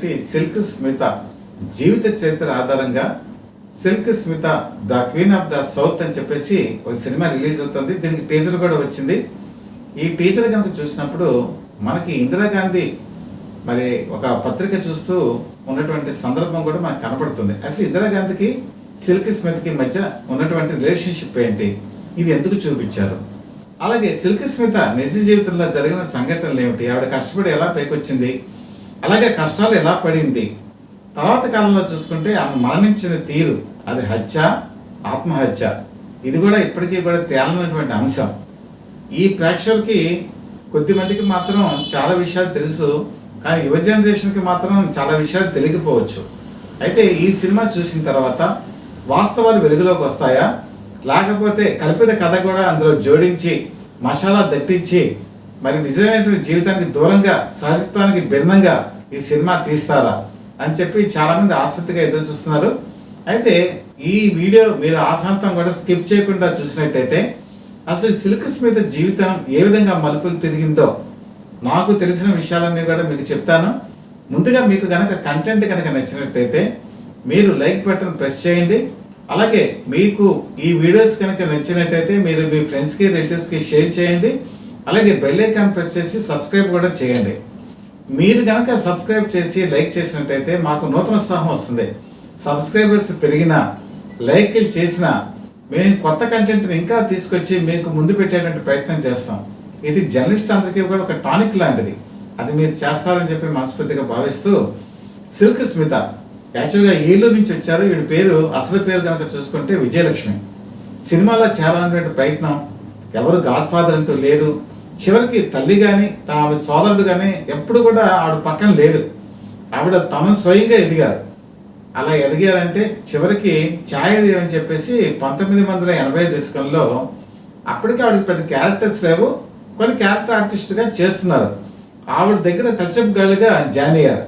నటి సిల్క్ స్మిత జీవిత చరిత్ర ఆధారంగా Silk Smitha the queen of the south అని చెప్పేసి ఒక సినిమా రిలీజ్ అవుతుంది. దీనికి టీజర్ కూడా వచ్చింది. ఈ టీజర్ కనుక చూసినప్పుడు మనకి ఇందిరాగాంధీ మరి ఒక పత్రిక చూస్తూ ఉన్నటువంటి సందర్భం కూడా మనకు కనపడుతుంది. అసలు ఇందిరాగాంధీకి సిల్క్ స్మితకి మధ్య ఉన్నటువంటి రిలేషన్షిప్ ఏంటి, ఇది ఎందుకు చూపించారు, అలాగే సిల్క్ స్మిత నిజ జీవితంలో జరిగిన సంఘటనలు ఏమిటి, ఆవిడ కష్టపడి ఎలా పైకొచ్చింది, అలాగే కష్టాలు ఎలా పడింది, తర్వాత కాలంలో చూసుకుంటే ఆమె మరణించిన తీరు, అది హత్య ఆత్మహత్య, ఇది కూడా ఇప్పటికీ కూడా తేలనటువంటి అంశం. ఈ ప్రేక్షకులకి కొద్దిమందికి మాత్రం చాలా విషయాలు తెలుసు, కానీ యువ జనరేషన్కి మాత్రం చాలా విషయాలు తెలియకపోవచ్చు. అయితే ఈ సినిమా చూసిన తర్వాత వాస్తవాలు వెలుగులోకి వస్తాయా, లేకపోతే కల్పిత కథ కూడా అందులో జోడించి మసాలా దట్టించి మరి నిజమైనటువంటి జీవితానికి దూరంగా సహజత్వానికి భిన్నంగా ఈ సినిమా తీస్తారా అని చెప్పి చాలామంది ఆసక్తిగా ఎదురు చూస్తున్నారు. అయితే ఈ వీడియో మీరు ఆశాంతం కూడా స్కిప్ చేయకుండా చూసినట్టయితే అసలు సిల్క్ స్మిత జీవితం ఏ విధంగా మలుపులు తిరిగిందో నాకు తెలిసిన విషయాలన్నీ కూడా మీకు చెప్తాను. ముందుగా మీకు కనుక కంటెంట్ కనుక నచ్చినట్టయితే మీరు లైక్ బటన్ ప్రెస్ చేయండి. అలాగే మీకు ఈ వీడియోస్ కనుక నచ్చినట్టయితే మీరు మీ ఫ్రెండ్స్కి రిలేటివ్స్కి షేర్ చేయండి. అలాగే బెల్ ఐకాన్ ప్రెస్ చేసి సబ్స్క్రైబ్ కూడా చేయండి. మీరు కనుక సబ్స్క్రైబ్ చేసి లైక్ చేసినట్టయితే మాకు నూతన ఉత్సాహం వస్తుంది. సబ్స్క్రైబర్స్ పెరిగినా లైక్లు చేసినా మేము కొత్త కంటెంట్ని ఇంకా తీసుకొచ్చి మీకు ముందు పెట్టేటువంటి ప్రయత్నం చేస్తాం. ఇది జర్నలిస్ట్ అందరికీ కూడా ఒక టానిక్ లాంటిది, అది మీరు చేస్తారని చెప్పి మనస్ఫూర్తిగా భావిస్తూ, సిల్క్ స్మిత యాక్చువల్గా ఏలూరు నుంచి వచ్చారు. వీడి పేరు అసలు పేరు కనుక చూసుకుంటే విజయలక్ష్మి. సినిమాలో చేరాలనేటువంటి ప్రయత్నం, ఎవరు గాడ్ ఫాదర్ అంటూ లేరు. చివరికి తల్లి కానీ ఆవిడ సోదరుడు కానీ ఎప్పుడు కూడా ఆవిడ పక్కన లేరు. ఆవిడ తమ స్వయంగా ఎదిగారు. అలా ఎదిగారంటే చివరికి ఛాయాదేవి అని చెప్పేసి 1980 దశకంలో అప్పటికి ఆవిడకి పెద్ద క్యారెక్టర్స్ లేవు, కొన్ని క్యారెక్టర్ ఆర్టిస్ట్గా చేస్తున్నారు. ఆవిడ దగ్గర టచ్అప్ గర్ల్గా జాయిన్ అయ్యారు.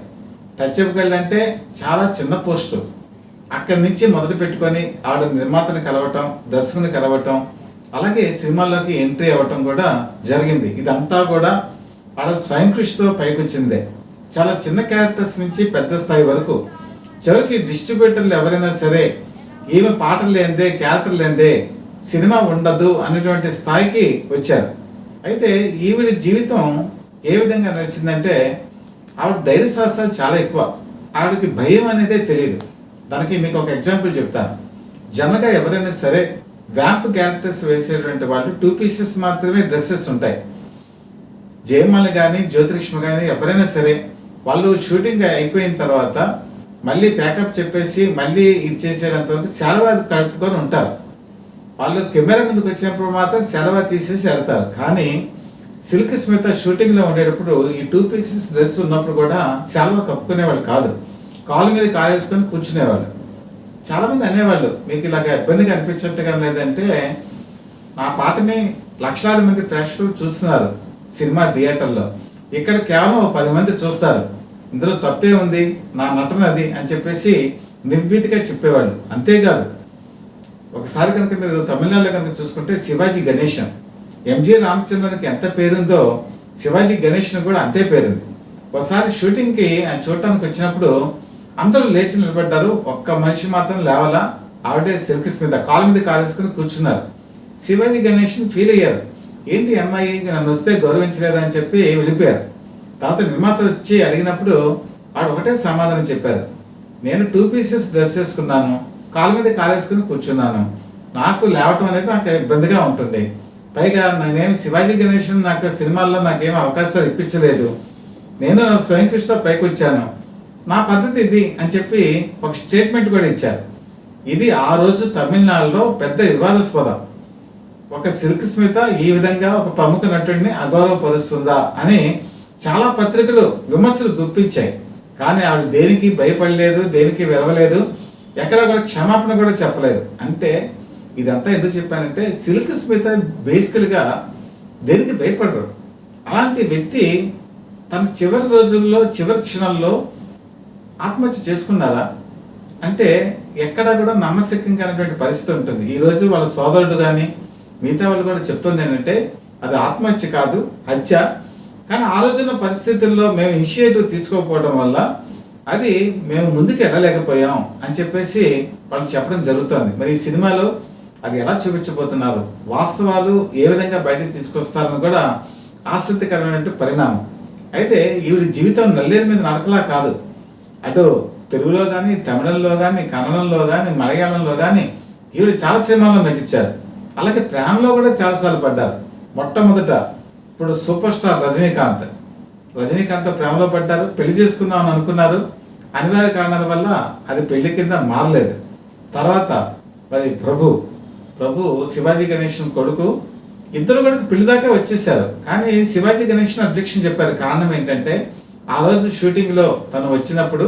టచ్అప్ గర్ల్ అంటే చాలా చిన్న పోస్టు. అక్కడి నుంచి మొదలు పెట్టుకొని ఆవిడ నిర్మాతని కలవటం, దర్శకుని కలవటం, అలాగే సినిమాల్లోకి ఎంట్రీ అవ్వటం కూడా జరిగింది. ఇదంతా కూడా ఆవిడ స్వయం కృషితో పైకొచ్చిందే. చాలా చిన్న క్యారెక్టర్స్ నుంచి పెద్ద స్థాయి వరకు. చివరికి డిస్ట్రిబ్యూటర్లు ఎవరైనా సరే ఈమె పాటలు లేనిదే క్యారెక్టర్ లేనిదే సినిమా ఉండదు అనేటువంటి స్థాయికి వచ్చారు. అయితే ఈవిడ జీవితం ఏ విధంగా నడిచిందంటే ఆవిడ ధైర్య సాహసాలు చాలా ఎక్కువ. ఆవిడకి భయం అనేదే తెలియదు. దానికి మీకు ఒక ఎగ్జాంపుల్ చెప్తాను. జనరల్గా ఎవరైనా సరే వ్యాంప్ క్యారెక్టర్స్ వేసేటువంటి వాళ్ళు 2 పీసెస్ మాత్రమే డ్రెస్సెస్ ఉంటాయి. జయమాల కానీ జ్యోతిలక్ష్మి కానీ ఎవరైనా సరే వాళ్ళు షూటింగ్ అయిపోయిన తర్వాత మళ్ళీ ప్యాకప్ చెప్పేసి మళ్ళీ ఇది చేసేటంత వరకు సెలవు కలుపుకొని ఉంటారు. వాళ్ళు కెమెరా ముందుకు వచ్చినప్పుడు మాత్రం సెలవు తీసేసి వెళ్తారు. కానీ సిల్క్ స్మిత షూటింగ్లో ఉండేటప్పుడు ఈ 2 పీసెస్ డ్రెస్ ఉన్నప్పుడు కూడా సెలవు కప్పుకునేవాళ్ళు కాదు, కాలు మీద కాలేసుకొని కూర్చునేవాళ్ళు. చాలామంది అనేవాళ్ళు, మీకు ఇలాగ ఇబ్బందిగా అనిపించట్టుగా లేదంటే నా పాటని లక్షలాది మంది ప్రేక్షకులు చూస్తున్నారు సినిమా థియేటర్లో, ఇక్కడ కేవలం 10 మంది చూస్తారు, ఇందులో తప్పే ఉంది, నా నటన అది అని చెప్పేసి నిర్భీతిగా చెప్పేవాళ్ళు. అంతేకాదు, ఒకసారి కనుక మీరు తమిళనాడులో కనుక చూసుకుంటే శివాజీ గణేశన్, ఎంజి రామచంద్రన్కి ఎంత పేరుందో శివాజీ గణేశన్ కూడా అంతే పేరుంది. ఒకసారి షూటింగ్కి ఆయన చూడటానికి వచ్చినప్పుడు అందరూ లేచి నిలబడ్డారు, ఒక్క మనిషి మాత్రం లేవాలా, ఆవిడే సిల్క్ స్మిత కాలు మీద కాలేసుకుని కూర్చున్నారు. శివాజీ గణేశన్ ఫీల్ అయ్యారు, ఏంటి అమ్మాయి నన్ను వస్తే గౌరవించలేదా అని చెప్పి వెళ్ళిపోయారు. తర్వాత నిర్మాత వచ్చి అడిగినప్పుడు ఆవిడ ఒకటే సమాధానం చెప్పారు, నేను 2 పీసెస్ డ్రెస్ వేసుకున్నాను, కాలు మీద కాలేసుకుని కూర్చున్నాను, నాకు లేవటం అనేది నాకు ఇబ్బందిగా ఉంటుంది, పైగా నేనేమి శివాజీ గణేశన్ నాకు సినిమాల్లో నాకేం అవకాశాలు ఇప్పించలేదు, నేను నా స్వయం కృషితో పైకి వచ్చాను, నా పద్ధతి ఇది అని చెప్పి ఒక స్టేట్మెంట్ కూడా ఇచ్చారు. ఇది ఆ రోజు తమిళనాడులో పెద్ద వివాదాస్పదం. ఒక సిల్క్ స్మిత ఈ విధంగా ఒక ప్రముఖ నటుడిని అగౌరవపరుస్తుందా అని చాలా పత్రికలు విమర్శలు గుప్పించాయి. కానీ ఆవిడ దేనికి భయపడలేదు, దేనికి వెలవలేదు, ఎక్కడ కూడా క్షమాపణ కూడా చెప్పలేదు. అంటే ఇదంతా ఎందుకు చెప్పానంటే సిల్క్ స్మిత బేసికల్గా దేనికి భయపడరు. అలాంటి వ్యక్తి తన చివరి రోజుల్లో చివరి క్షణంలో ఆత్మహత్య చేసుకున్నారా అంటే ఎక్కడా కూడా నమ్మశక్యంగా అనేటువంటి పరిస్థితి ఉంటుంది. ఈరోజు వాళ్ళ సోదరుడు కానీ మిగతా వాళ్ళు కూడా చెప్తుంది ఏంటంటే అది ఆత్మహత్య కాదు, హత్య. కానీ ఆ రోజున పరిస్థితుల్లో మేము ఇనిషియేటివ్ తీసుకోకపోవడం వల్ల అది మేము ముందుకు వెళ్ళలేకపోయాం అని చెప్పేసి వాళ్ళు చెప్పడం జరుగుతుంది. మరి ఈ సినిమాలో అది ఎలా చూపించబోతున్నారు, వాస్తవాలు ఏ విధంగా బయటకు తీసుకొస్తారని కూడా ఆసక్తికరమైన పరిణామం. అయితే ఈవిడ జీవితం నల్లేరు మీద నడకలా కాదు. అటు తెలుగులో కానీ, తమిళంలో కానీ, కన్నడంలో కానీ, మలయాళంలో కానీ ఈవిడ చాలా సినిమాల్లో నటించారు. అలాగే ప్రేమలో కూడా చాలాసార్లు పడ్డారు. మొట్టమొదట ఇప్పుడు సూపర్ స్టార్ రజనీకాంత్ ప్రేమలో పడ్డారు, పెళ్లి చేసుకుందామని అనుకున్నారు. అనివార్య కారణాల వల్ల అది పెళ్లి కింద మారలేదు. తర్వాత మరి ప్రభు శివాజీ గణేషన్ కొడుకు, ఇద్దరు కూడా పెళ్లి దాకా వచ్చేసారు. కానీ శివాజీ గణేషన్ అబ్జెక్షన్ చెప్పారు. కారణం ఏంటంటే ఆ రోజు షూటింగ్లో తను వచ్చినప్పుడు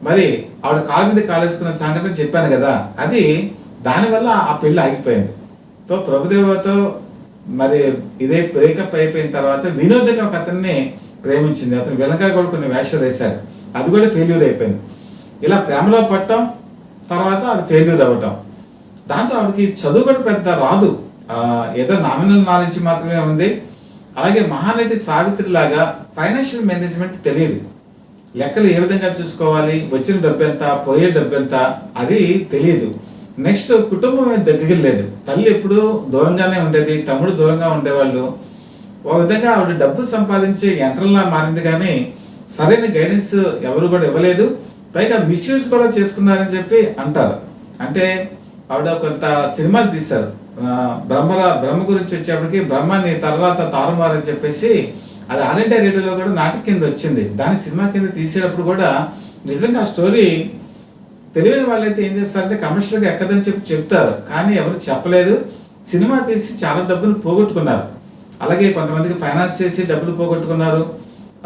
మరి ఆవిడ కాలు మీద కాలేసుకున్న సంఘటన చెప్పాను కదా, అది దానివల్ల ఆ పెళ్లి ఆగిపోయింది. సో ప్రభుదేవతో మరి ఇదే బ్రేకప్ అయిపోయిన తర్వాత వినోద్ అని ఒక అతన్ని ప్రేమించింది. అతను వెనక కూడా కొన్ని వేషాలు వేశాడు, అది కూడా ఫెయిల్యూర్ అయిపోయింది. ఇలా ప్రేమలో పట్టడం, తర్వాత అది ఫెయిల్యూర్ అవ్వటం. దాంతో ఆవిడకి చదువు కూడా పెద్ద రాదు, ఏదో నామినల్ నాలెడ్జ్ మాత్రమే ఉంది. అలాగే మహానటి సావిత్రి లాగా ఫైనాన్షియల్ మేనేజ్మెంట్ తెలియదు. లెక్కలు ఏ విధంగా చూసుకోవాలి, వచ్చిన డబ్బు ఎంత, పోయే డబ్బు ఎంత, అది తెలియదు. నెక్స్ట్ కుటుంబం దగ్గర లేదు. తల్లి ఎప్పుడు దూరంగానే ఉండేది, తమ్ముడు దూరంగా ఉండేవాళ్ళు. ఒక విధంగా ఆవిడ డబ్బు సంపాదించే యంత్రంలా మారింది, కానీ సరైన గైడెన్స్ ఎవరు కూడా ఇవ్వలేదు. పైగా మిస్యూజ్ కూడా చేసుకున్నారని చెప్పి అంటారు. అంటే ఆవిడ కొంత సినిమాలు తీశారు. బ్రహ్మ గురించి వచ్చేప్పటికి బ్రహ్మాన్ని తర్వాత తారుమారని చెప్పేసి అది ఆల్ ఇండియా రేడియోలో కూడా నాటక కింద వచ్చింది. దాని సినిమా కింద తీసేటప్పుడు కూడా నిజంగా ఆ స్టోరీ తెలియని వాళ్ళైతే ఏం చేస్తారంటే కమర్షియల్గా ఎక్కదని చెప్పి చెప్తారు, కానీ ఎవరు చెప్పలేదు. సినిమా తీసి చాలా డబ్బులు పోగొట్టుకున్నారు. అలాగే కొంతమందికి ఫైనాన్స్ చేసి డబ్బులు పోగొట్టుకున్నారు.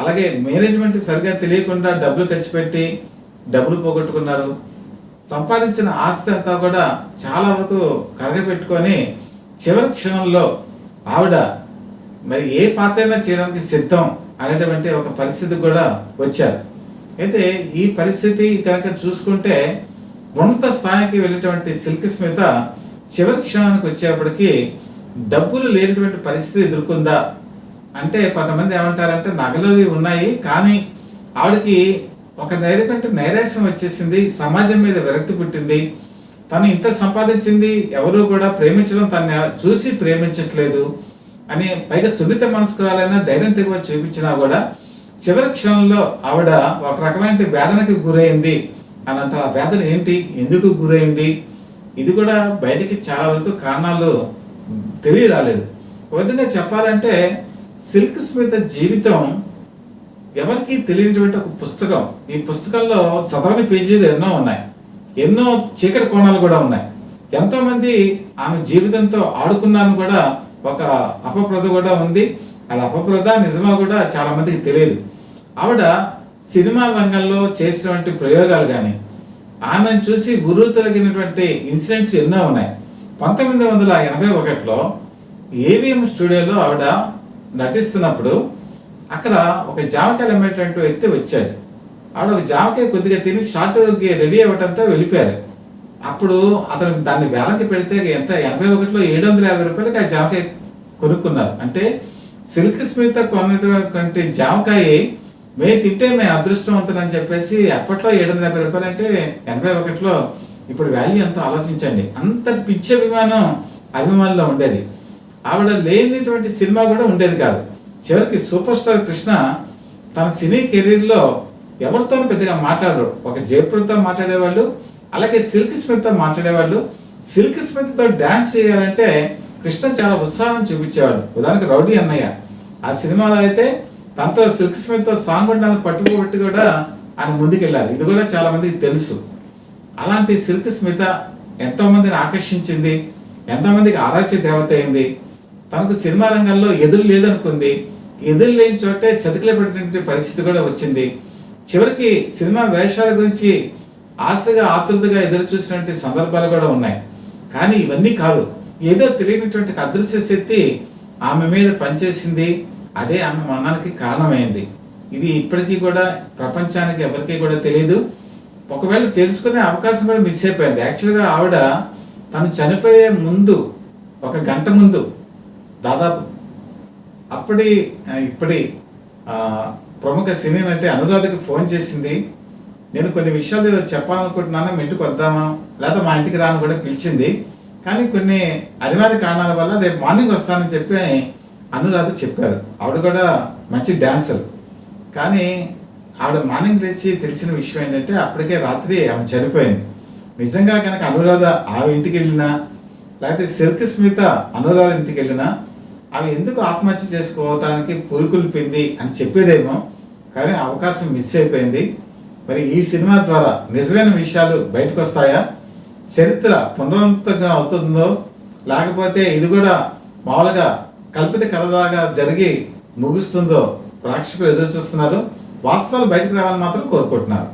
అలాగే మేనేజ్మెంట్ సరిగా తెలియకుండా డబ్బులు ఖర్చు పెట్టి డబ్బులు పోగొట్టుకున్నారు. సంపాదించిన ఆస్తి అంతా కూడా చాలా వరకు కరగబెట్టుకొని చివరి క్షణంలో ఆవిడ మరి ఏ పాత్రైనా చేయడానికి సిద్ధం అనేటువంటి ఒక పరిస్థితి కూడా వచ్చారు. అయితే ఈ పరిస్థితి కనుక చూసుకుంటే ఉన్నత స్థాయికి వెళ్ళేటువంటి సిల్క్ స్మిత చివరి క్షణానికి వచ్చేప్పటికి డబ్బులు లేనటువంటి పరిస్థితి ఎదుర్కొందా అంటే కొంతమంది ఏమంటారంటే నగలు ఉన్నాయి, కానీ ఆవిడకి ఒక నైరాశ్యం వచ్చేసింది, సమాజం మీద విరక్తి పుట్టింది. తను ఇంత సంపాదించింది, ఎవరు కూడా ప్రేమించడం తను చూసి ప్రేమించట్లేదు అని, పైగా సున్నిత మనస్కురాలైనా ధైర్యం తెగువ చూపించినా కూడా చివరి క్షణంలో ఆవిడ ఒక రకమైన వేదనకి గురైంది అని అంటారు. ఆ వేదన ఏంటి, ఎందుకు గురైంది, ఇది కూడా బయటికి చాలా వరకు కారణాలు తెలియరాలేదు. ఒక విధంగా చెప్పాలంటే సిల్క్ స్మిత జీవితం ఎవరికి తెలియనటువంటి ఒక పుస్తకం. ఈ పుస్తకంలో చదవని పేజీలు ఎన్నో ఉన్నాయి, ఎన్నో చీకటి కోణాలు కూడా ఉన్నాయి. ఎంతోమంది ఆమె జీవితంతో ఆడుకున్నాను కూడా ఒక అపప్రద కూడా ఉంది. అది అపప్రద నిజమా కూడా చాలా మందికి తెలియదు. ఆవిడ సినిమా రంగంలో చేసినటువంటి ప్రయోగాలు కానీ, ఆమెను చూసి గురువు తొలగినటువంటి ఇన్సిడెంట్స్ ఎన్నో ఉన్నాయి. 1981లో ఏవిఎం స్టూడియోలో ఆవిడ నటిస్తున్నప్పుడు అక్కడ ఒక జామకాయలు అమ్మేటువంటి వ్యక్తి వచ్చాడు. ఆవిడ ఒక జామకాయ కొద్దిగా తిని షార్ట్కి రెడీ అవ్వటంతో వెళ్ళిపోయారు. అప్పుడు అతను దాన్ని వేలకి పెడితే ఎంత 81లో 750 రూపాయలకి ఆ జామకాయ కొనుక్కున్నారు. అంటే సిల్క్ స్మిత కొన్నటువంటి జామకాయ మేము తింటే మేము అదృష్టవంతులు అని చెప్పేసి అప్పట్లో 750 రూపాయలు అంటే 81లో ఇప్పుడు వాల్యూ ఎంతో ఆలోచించండి. అంత పిచ్చి అభిమానుల్లో ఉండేది. ఆవిడ లేనిటువంటి సినిమా కూడా ఉండేది కాదు. చివరికి సూపర్ స్టార్ కృష్ణ తన సినీ కెరీర్లో ఎవరితో పెద్దగా మాట్లాడరు. ఒక జయప్రదతో మాట్లాడేవాళ్ళు, అలాగే సిల్క్ స్మిత్తో మాట్లాడేవాళ్ళు. సిల్క్ స్మిత్తో డ్యాన్స్ చేయాలంటే కృష్ణ చాలా ఉత్సాహం చూపించేవాడు. ఉదాహరణకి రౌడీ అన్నయ్య ఆ సినిమాలో అయితే తనతో సిల్క్ స్మిత్తో సాంగ్ ఉండాలని పట్టుకోబట్టి కూడా ఆయన ముందుకెళ్ళారు. ఇది కూడా చాలా మందికి తెలుసు. అలాంటి సిల్క్ స్మిత ఎంతో మందిని ఆకర్షించింది, ఎంతో మందికి ఆరాధ్య దేవత అయింది. తనకు సినిమా రంగంలో ఎదురు లేదనుకుంది, ఎదురు లేని చోటే చతికిల పెట్టినటువంటి పరిస్థితి కూడా వచ్చింది. చివరికి సినిమా వేషాల గురించి ఆశగా ఆతృతగా ఎదురు చూసినటువంటి సందర్భాలు కూడా ఉన్నాయి. కానీ ఇవన్నీ కాదు, ఏదో తెలియనటువంటి అదృశ్య శక్తి ఆమె మీద పనిచేసింది. అదే ఆమె మరణానికి కారణమైంది. ఇది ఇప్పటికీ కూడా ప్రపంచానికి ఎవరికీ కూడా తెలియదు. ఒకవేళ తెలుసుకునే అవకాశం కూడా మిస్ అయిపోయింది. యాక్చువల్గా ఆవిడ తను చనిపోయే ముందు ఒక గంట ముందు దాదాపు ఇప్పటి ప్రముఖ సినీ నటి అనురాధకి ఫోన్ చేసింది. నేను కొన్ని విషయాలు చెప్పాలనుకుంటున్నాను, మీ ఇంటికి వద్దామా లేదా మా ఇంటికి రాని కూడా పిలిచింది. కానీ కొన్ని అనివార్య కారణాల వల్ల రేపు మార్నింగ్ వస్తానని చెప్పి అనురాధ చెప్పారు. ఆవిడ కూడా మంచి డాన్సర్. కానీ ఆవిడ మార్నింగ్ లేచి తెలిసిన విషయం ఏంటంటే అప్పటికే రాత్రి ఆమె చనిపోయింది. నిజంగా కనుక అనురాధ ఆమె ఇంటికి వెళ్ళినా లేకపోతే సిల్క్ స్మిత అనురాధ ఇంటికి వెళ్ళినా అవి ఎందుకు ఆత్మహత్య చేసుకోవటానికి పురుకుల్పింది అని చెప్పేదేమో, కానీ అవకాశం మిస్ అయిపోయింది. మరి ఈ సినిమా ద్వారా నిజమైన విషయాలు బయటకు వస్తాయా, చరిత్ర పునరావృతంగా అవుతుందో లేకపోతే ఇది కూడా మామూలుగా కల్పిత కథలాగా జరిగి ముగుస్తుందో ప్రేక్షకులు ఎదురు చూస్తున్నారు. వాస్తవాలు బయటకు రావాలని మాత్రం కోరుకుంటున్నారు.